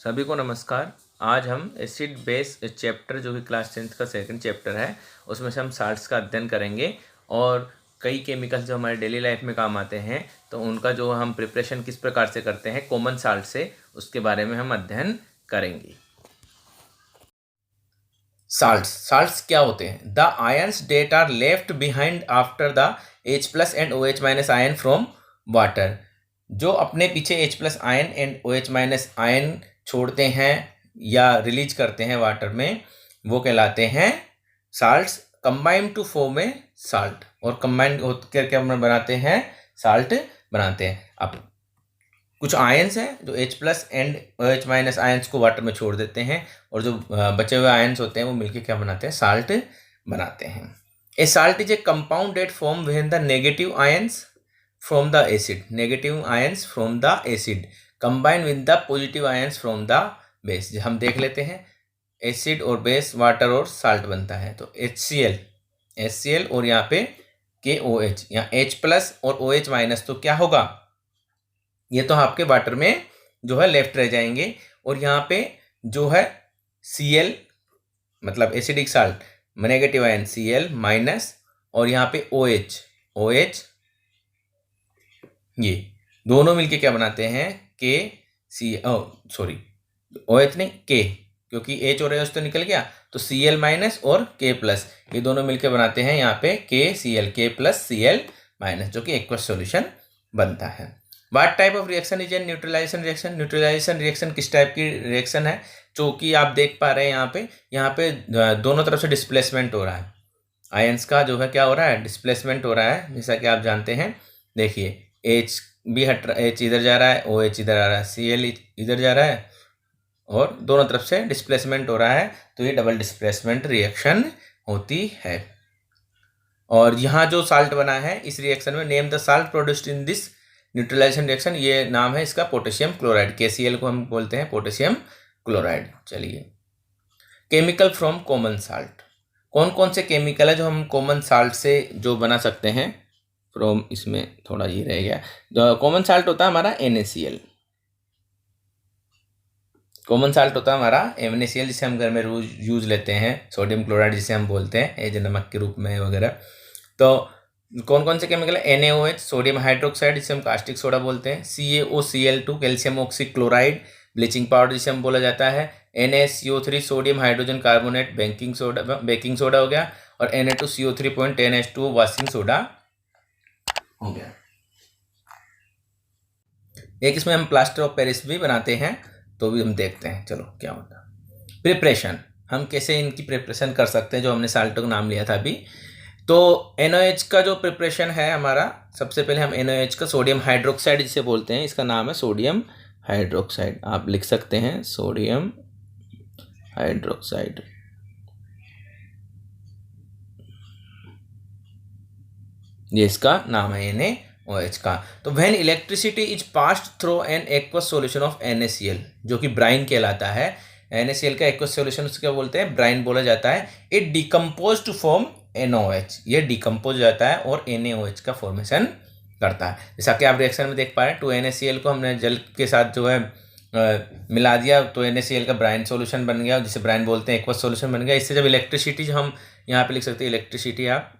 सभी को नमस्कार। आज हम एसिड बेस चैप्टर जो कि क्लास 10th का सेकंड चैप्टर है उसमें से हम साल्ट्स का अध्ययन करेंगे और कई केमिकल्स जो हमारे डेली लाइफ में काम आते हैं तो उनका जो हम प्रिपरेशन किस प्रकार से करते हैं कॉमन साल्ट से, उसके बारे में हम अध्ययन करेंगे। साल्ट्स क्या होते हैं? The ions that are left behind after the H+ and OH- ion from water. जो अपने पीछे H+ ion and OH- ion छोड़ते हैं या रिलीज करते हैं वाटर में, वो कहलाते हैं salts. Combine to form a salt, और कंबाइन करके हम बनाते हैं साल्ट बनाते हैं। अब कुछ आयंस हैं जो H+ एंड OH- आयंस को वाटर में छोड़ देते हैं, और जो बचे हुए आयंस होते हैं वो मिलके क्या बनाते हैं? साल्ट बनाते हैं। A salt is a compound that form when the negative ions from the acid combine with the positive ions from the base. हम देख लेते हैं, एसिड और बेस, वाटर और साल्ट बनता है, तो HCl और यहाँ पे KOH, यहाँ H+ और OH- तो क्या होगा? ये तो आपके वाटर में जो है लेफ्ट रह जाएंगे, और यहाँ पे जो है Cl मतलब acidic salt, negative ion Cl-, और यहाँ पे OH ये दोनों मिलके क्या बनाते हैं? OH नहीं, K, क्योंकि H और OH तो निकल गया, तो Cl- और K+, ये दोनों मिलके बनाते हैं यहाँ पे KCl, K+Cl-, जो कि एक्वस सॉल्यूशन बनता है। What type of reaction is a neutralization reaction? Neutralization reaction किस टाइप की रिएक्शन है? जो कि आप देख पा रहे हैं यहाँ पे दोनों तरफ से डिस्प्लेसमेंट हो रहा है। आयंस का जो है क्या हो रहा है? डिस्प्लेसमेंट हो रहा है, जैसा कि आप जानते हैं। देखिए H भी हट रहा, H इधर जा रहा है, OH इधर आ रहा है, Cl इधर जा रहा है, और दोनों तरफ से डिस्प्लेसमेंट हो रहा है, तो ये डबल डिस्प्लेसमेंट रिएक्शन होती है। और यहाँ जो साल्ट बना है इस रिएक्शन में, name the salt produced in this neutralization reaction, ये नाम है इसका पोटेशियम क्लोराइड। KCl को हम बोलते हैं पोटेशियम क्लोराइड। चलिए, केमिकल फ्रॉम कॉमन साल्ट, कौन कौन से केमिकल है जो हम कॉमन साल्ट से जो बना सकते हैं? फ्रॉम, इसमें थोड़ा ये रह गया, जो कॉमन साल्ट होता है हमारा NaCl। कॉमन साल्ट होता है हमारा NaCl, जिसे हम घर में रोज यूज लेते हैं, सोडियम क्लोराइड जिसे हम बोलते हैं एज नमक के रूप में वगैरह। तो कौन कौन से केमिकल है? NaOH सोडियम हाइड्रोक्साइड, जिसे हम कास्टिक सोडा बोलते हैं, CaOCl2 calcium oxychloride bleaching powder जिसे हम बोला जाता है, NaCO3 sodium hydrogen carbonate baking soda हो गया, और Na2CO3.10H2O वॉशिंग सोडा हो गया। एक इसमें हम प्लास्टर ऑफ पेरिस भी बनाते हैं, तो भी हम देखते हैं, चलो क्या होता है। प्रिपरेशन, हम कैसे इनकी प्रिपरेशन कर सकते हैं, जो हमने साल्टों का नाम लिया था अभी। तो NaOH का जो प्रिपरेशन है हमारा, सबसे पहले हम NaOH का सोडियम हाइड्रोक्साइड जिसे बोलते हैं, इसका नाम है सोडियम हाइड्रोक्साइड, आप लिख सकते हैं सोडियम हाइड्रोक्साइड। ये इसका नाम है NaOH का। तो when electricity is passed through an aqueous solution of NaCl, जो कि ब्राइन कहलाता है, NaCl का एक्वस सॉल्यूशन उसको क्या बोलते हैं? ब्राइन बोला जाता है। It decompose to form NaOH, ये डिकम्पोज हो जाता है और NaOH का फॉर्मेशन करता है। जैसा कि आप रिएक्शन में देख पा रहे हैं, 2NaCl को हमने जल के साथ जो है मिला दिया, तो NaCl का ब्राइन सॉल्यूशन बन गया, जिसे ब्राइन बोलते हैं, एक्वस सॉल्यूशन बन गया। इससे जब इलेक्ट्रिसिटी, जो हम यहाँ पे लिख सकते हैं इलेक्ट्रिसिटी, आप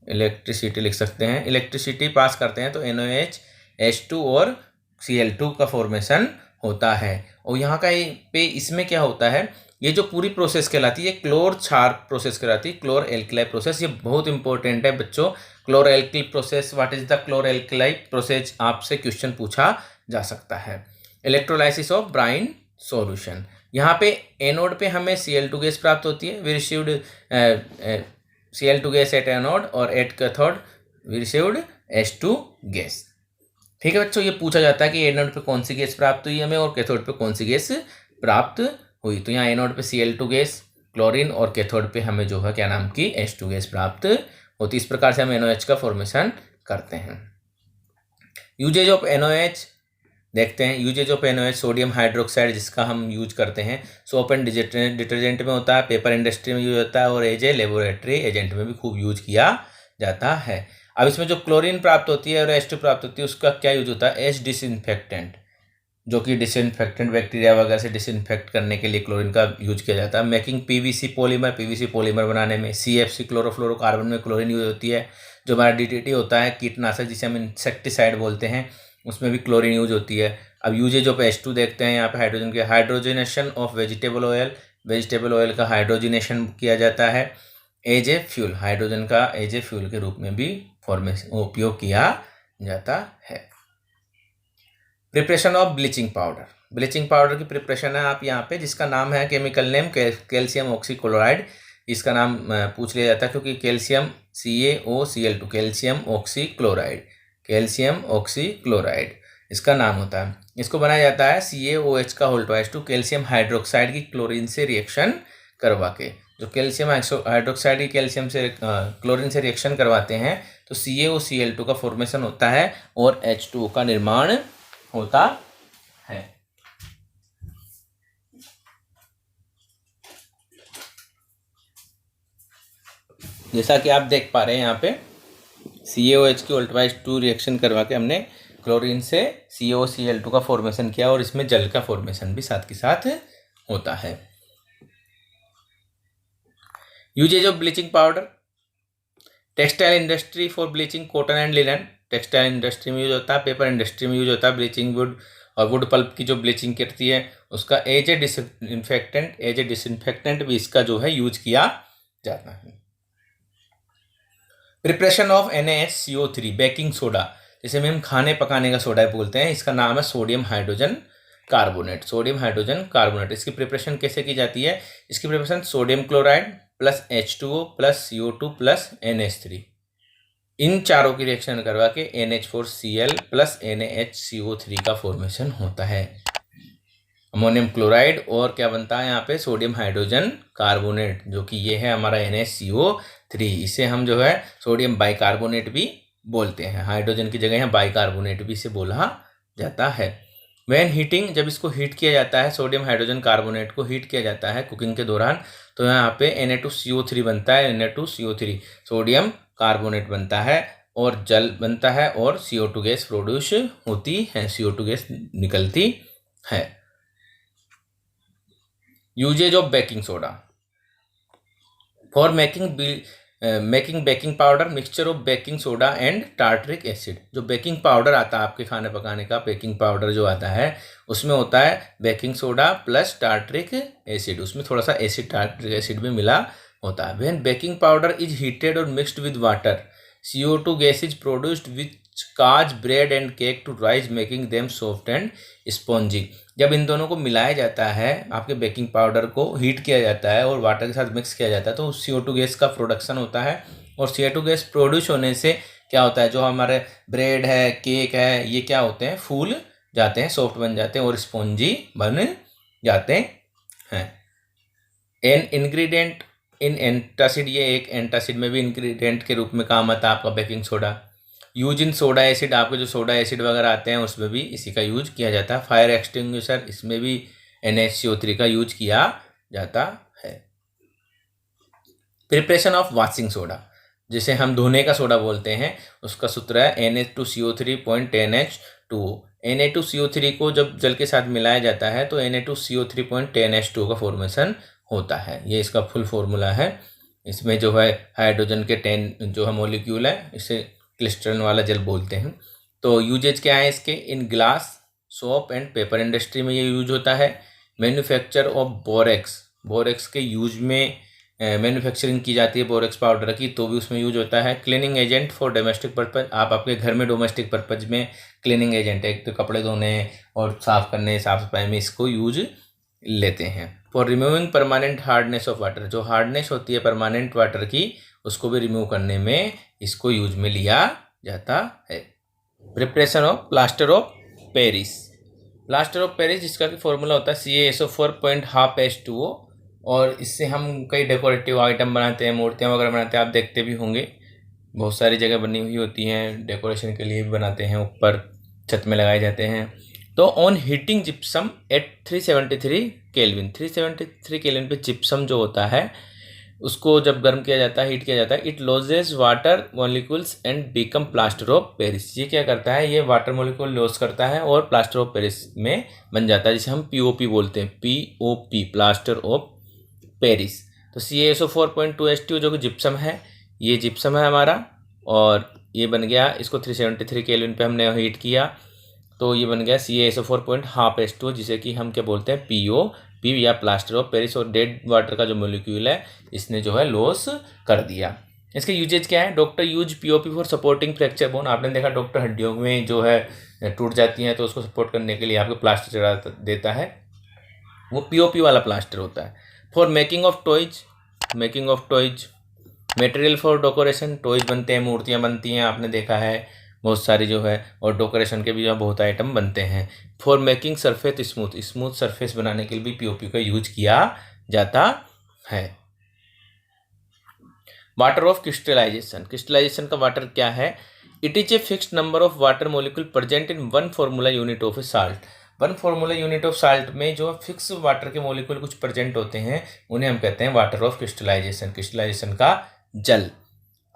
इलेक्ट्रिसिटी लिख सकते हैं, इलेक्ट्रिसिटी पास करते हैं तो NaOH H2 और Cl2 का फॉर्मेशन होता है। और यहाँ का पे इसमें क्या होता है, ये जो पूरी प्रोसेस कहलाती है क्लोर क्षार प्रोसेस कहलाती है, क्लोर एल्कलाई प्रोसेस। ये बहुत इंपॉर्टेंट है बच्चों। Chlor alkali process, what is the chlor alkali process, आपसे क्वेश्चन पूछा जा सकता है। इलेक्ट्रोलाइसिस ऑफ ब्राइन सॉल्यूशन, यहाँ पे एनोड पे हमें Cl2 गैस प्राप्त होती है, we received Cl2 gas at anode, और at cathode we received H2 gas. ठीक है बच्चों, ये पूछा जाता है कि एनोड पे कौन सी गैस प्राप्त हुई हमें, और कैथोड पे कौन सी गैस प्राप्त हुई। तो यहाँ एनोड पे Cl2 गैस क्लोरीन, और कैथोड पे हमें जो है क्या नाम की H2 गैस प्राप्त होती। इस प्रकार से हम NaOH का फॉर्मेशन करते हैं। यूजेज ऑफ NaOH देखते हैं। Uses of NaOH, sodium hydroxide जिसका हम यूज करते हैं सोप एंड डिटर्जेंट में होता है, पेपर इंडस्ट्री में यूज होता है, और एज ए लेबोरेटरी एजेंट में भी खूब यूज किया जाता है। अब इसमें जो क्लोरीन प्राप्त होती है और H2 प्राप्त होती है, उसका क्या यूज होता है? As disinfectant. जो कि डिसइंफेक्टेंट बैक्टीरिया वगैरह से डिसइंफेक्ट करने के लिए क्लोरीन का यूज किया जाता है। मेकिंग पीवीसी पॉलीमर बनाने में सीएफसी क्लोरोफ्लोरोकार्बन में क्लोरीन यूज होती है। जो हमारा डीडीटी होता है कीटनाशक जिसे हम इंसेक्टिसाइड बोलते हैं, उसमें भी क्लोरीन यूज होती है। अब यूजेज ऑफ H2 देखते हैं यहाँ पे हाइड्रोजन के। हाइड्रोजनेशन ऑफ वेजिटेबल ऑयल का हाइड्रोजनेशन किया जाता है एज ए फ्यूल। हाइड्रोजन का एज ए फ्यूल के रूप में भी फॉर्मेशन उपयोग किया जाता है। प्रिपरेशन ऑफ ब्लीचिंग पाउडर की प्रिपरेशन है आप यहाँ पे, जिसका नाम है केमिकल नेम कैल्शियम ऑक्सीक्लोराइड। इसका नाम पूछ लिया जाता है क्योंकि कैल्शियम CaOCl2 कैल्शियम ऑक्सीक्लोराइड इसका नाम होता है। इसको बनाया जाता है CaOH का H2 कैल्शियम हाइड्रोक्साइड की क्लोरीन से रिएक्शन करवा के। जो कैल्शियम हाइड्रोक्साइड की कैल्शियम से क्लोरीन से रिएक्शन करवाते हैं तो CaOCl2 का फॉर्मेशन होता है और H2O का निर्माण होता है। जैसा कि आप देख पा रहे हैं यहाँ पे CaOH की H2 रिएक्शन करवा के हमने क्लोरीन से CaOCl2 का फॉर्मेशन किया और इसमें जल का फॉर्मेशन भी साथ के साथ होता है। Uses of bleaching powder, textile industry for bleaching cotton and linen. Textile industry में यूज होता है, पेपर इंडस्ट्री में यूज होता है ब्लीचिंग वुड और वुड पल्प की जो ब्लीचिंग करती है उसका एज ए डिसइंफेक्टेंट भी इसका जो है यूज किया जाता है। Preparation of NaHCO3 baking soda, जिसे हम खाने पकाने का सोडा बोलते हैं, इसका नाम है सोडियम हाइड्रोजन कार्बोनेट। इसकी प्रिपरेशन कैसे की जाती है? इसकी preparation sodium chloride plus H2O plus CO2 plus NH3 इन चारों की रिएक्शन करवा के NH4Cl प्लस NaHCO3 का फॉर्मेशन होता है। अमोनियम क्लोराइड और क्या बनता है यहाँ पे? सोडियम हाइड्रोजन कार्बोनेट, जो कि ये है हमारा NaCO3। इसे हम जो है सोडियम बाइकार्बोनेट भी बोलते हैं। हाइड्रोजन की जगह यहाँ बाइकार्बोनेट भी इसे बोला जाता है। व्हेन हीटिंग, जब इसको हीट किया जाता है, सोडियम हाइड्रोजन कार्बोनेट को हीट किया जाता है कुकिंग के दौरान, तो यहाँ पे Na2CO3 बनता है। Na2CO3 सोडियम कार्बोनेट बनता है और जल बनता है और CO2 गैस प्रोड्यूस होती है, CO2 गैस निकलती है। Uses of baking soda for making baking powder, mixture of baking soda and tartaric acid. जो बेकिंग पाउडर आता है आपके खाने पकाने का, बेकिंग पाउडर जो आता है उसमें होता है baking soda plus tartaric acid, उसमें थोड़ा सा एसिड टार्टरिक एसिड भी मिला होता है। When baking powder is heated और mixed with water, CO2 gas is produced which cause bread and cake to rise making them soft and spongy. जब इन दोनों को मिलाया जाता है, आपके बेकिंग पाउडर को हीट किया जाता है और वाटर के साथ मिक्स किया जाता है, तो CO2 गैस का प्रोडक्शन होता है और CO2 गैस प्रोड्यूस होने से क्या होता है, जो हमारे ब्रेड है, केक है, ये क्या होते हैं? फूल जाते हैं, सॉफ्ट बन जाते हैं और स्पॉन्जी बन जाते हैं। एन इंग्रेडिएंट इन एंटासिड, ये एक एंटासिड में भी इंग्रेडिएंट के रूप में काम आता है आपका baking soda. Use in soda acid, आपके जो सोडा एसिड वगैरह आते हैं उसमें भी इसी का यूज किया जाता है। फायर एक्सटिंग्विशर, इसमें भी NaCO3 का यूज किया जाता है। प्रिपरेशन ऑफ वॉशिंग सोडा, जिसे हम धोने का सोडा बोलते हैं, उसका सूत्र है Na2CO3.10H2O। Na2CO3 को जब जल के साथ मिलाया जाता है तो Na2CO3.10H2O का फॉर्मेशन होता है। ये इसका फुल फॉर्मूला है। इसमें जो है हाइड्रोजन के 10 जो है मॉलिक्यूल है, इसे क्लिस्टरन वाला जल बोलते हैं। तो यूजेज क्या है इसके? In glass, soap and paper industry में ये यूज होता है। मैन्युफैक्चर ऑफ बोरेक्स के यूज में मैन्युफैक्चरिंग की जाती है बोरेक्स पाउडर की, तो भी उसमें यूज होता है। Cleaning agent for domestic purpose, आप आपके घर में डोमेस्टिक पर्पज में क्लीनिंग एजेंट, एक तो कपड़े धोने और साफ करने, साफ सफाई में इसको यूज लेते हैं। For removing permanent hardness of water, जो हार्डनेस होती है परमानेंट वाटर की, उसको भी रिमूव करने में इसको यूज में लिया जाता है। Preparation of plaster of Paris, जिसका कि फॉर्मूला होता है CaSO4.12H2O, और इससे हम कई डेकोरेटिव आइटम बनाते हैं, मूर्तियाँ वगैरह बनाते हैं, आप देखते भी होंगे बहुत सारी जगह बनी हुई होती हैं, डेकोरेशन के लिए भी बनाते हैं, ऊपर छत में लगाए जाते हैं। तो on heating gypsum at 373 kelvin पे जिप्सम जो होता है उसको जब गर्म किया जाता है, हीट किया जाता है, it losses water molecules and become plaster of Paris. ये क्या करता है, ये वाटर मॉलिक्यूल लॉस करता है और प्लास्टर ऑफ पेरिस में बन जाता है, जिसे हम पीओपी बोलते हैं, पीओपी, प्लास्टर ऑफ पेरिस। तो CaSO4.2H2 जो कि जिप्सम है, ये जिप्सम है हमारा, और ये बन गया, इसको 373 केल्विन पे हमने हीट किया तो ये बन गया CaSO4.12H2, जिसे कि हम क्या बोलते हैं, POP या प्लास्टर ऑफ पेरिस। और डेड वाटर का जो मॉलिक्यूल है इसने जो है लॉस कर दिया। इसके यूजेज क्या है, doctor use POP for supporting fracture bone. आपने देखा डॉक्टर हड्डियों में जो है टूट जाती हैं तो उसको सपोर्ट करने के लिए आपको प्लास्टर चढ़ा देता है, वो POP वाला प्लास्टर होता है। For making of toys, making of toys, material for decoration, toys बनते हैं, मूर्तियाँ बनती हैं, आपने देखा है बहुत सारी जो है, और डेकोरेशन के भी जो बहुत आइटम बनते हैं। For making surface smooth, smooth surface बनाने के लिए भी POP का यूज किया जाता है। वाटर ऑफ क्रिस्टलाइजेशन, क्रिस्टलाइजेशन का वाटर क्या है, it is a fixed number of water molecule present in one formula unit of A salt. One formula unit of salt में जो फिक्स वाटर के मॉलिक्यूल कुछ प्रेजेंट होते हैं उन्हें हम कहते हैं वाटर ऑफ क्रिस्टलाइजेशन, क्रिस्टलाइजेशन का जल।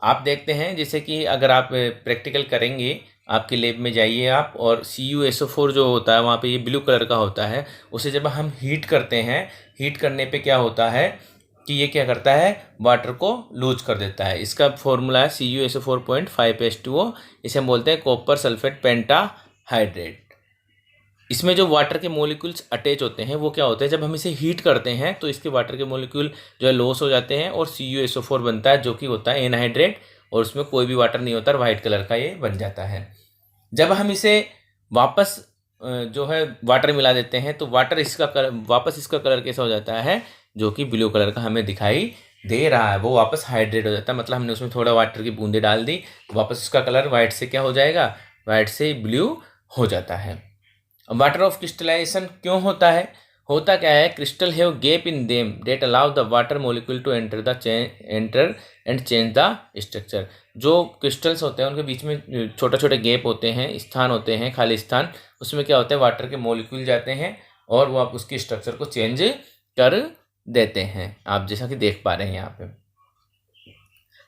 आप देखते हैं जैसे कि अगर आप प्रैक्टिकल करेंगे, आपके लैब में जाइए आप, और CuSO4 जो होता है वहाँ पे ये ब्लू कलर का होता है, उसे जब हम हीट करते हैं, हीट करने पे क्या होता है कि ये क्या करता है, वाटर को लूज कर देता है। इसका फॉर्मूला है CuSO4.5H2O, इसे हम बोलते हैं कॉपर सल्फेट पेंटाहाइड्रेट। इसमें जो वाटर के मॉलिक्यूल्स अटैच होते हैं वो क्या होते हैं, जब हम इसे हीट करते हैं तो इसके वाटर के मॉलिक्यूल जो है लॉस हो जाते हैं और CuSO4 बनता है, जो कि होता है एनहाइड्रेट, और उसमें कोई भी वाटर नहीं होता, वाइट कलर का ये बन जाता है। जब हम इसे वापस जो है वाटर मिला देते हैं तो वाटर इसका वापस इसका कलर कैसा हो जाता है, जो कि ब्लू कलर का हमें दिखाई दे रहा है, वो वापस हाइड्रेट हो जाता है। मतलब हमने उसमें थोड़ा वाटर की बूंदे डाल दी, वापस उसका कलर वाइट से क्या हो जाएगा, वाइट से ब्लू हो जाता है। वाटर ऑफ क्रिस्टलाइजेशन क्यों होता है, होता क्या है, crystal have gap in them that allow the water molecule to enter and change the structure. जो क्रिस्टल्स होते हैं उनके बीच में छोटे छोटे गैप होते हैं, स्थान होते हैं, खाली स्थान, उसमें क्या होता है, वाटर के मॉलिक्यूल जाते हैं और वो आप उसकी स्ट्रक्चर को चेंज कर देते हैं, आप जैसा कि देख पा रहे हैं यहाँ पे।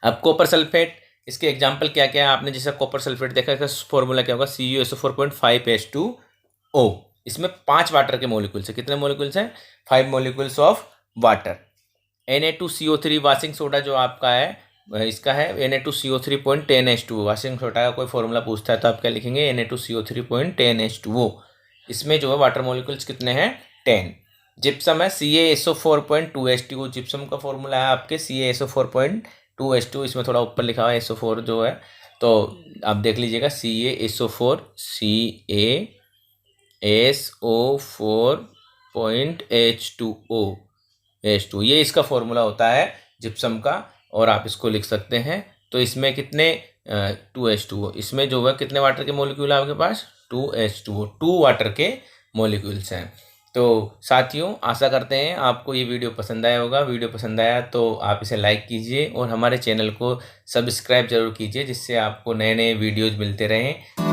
अब कॉपर सल्फेट, इसके एग्जाम्पल क्या क्या है, आपने जैसा कॉपर सल्फेट देखा, इसका फॉर्मूला क्या होगा, CuSO4.5H2O। इसमें 5 वाटर के मॉलिक्यूल्स है, कितने मॉलिक्यूल्स हैं, 5 molecules of water. Na2CO3 washing soda जो आपका है, इसका है Na2CO3.10H2O। वाशिंग सोडा का कोई फॉर्मूला पूछता है तो आप क्या लिखेंगे, Na2CO3.10H2O। इसमें जो है वाटर मॉलिक्यूल्स कितने हैं, 10। जिप्सम है CaSO4.2H2O, जिप्सम का फॉर्मूला है आपके CaSO4.2H2। इसमें थोड़ा ऊपर लिखा हुआ है SO4 जो है, तो आप देख लीजिएगा CaSO4, ये इसका फॉर्मूला होता है जिप्सम का, और आप इसको लिख सकते हैं। तो इसमें कितने 2H2O, इसमें जो है कितने वाटर के मॉलिक्यूल है आपके पास, 2H2O, 2 वाटर के मॉलिक्यूल्स हैं। तो साथियों, आशा करते हैं आपको ये वीडियो पसंद आया होगा। वीडियो पसंद आया तो आप इसे लाइक कीजिए और हमारे चैनल को सब्सक्राइब जरूर कीजिए, जिससे आपको नए नए वीडियोज़ मिलते रहें।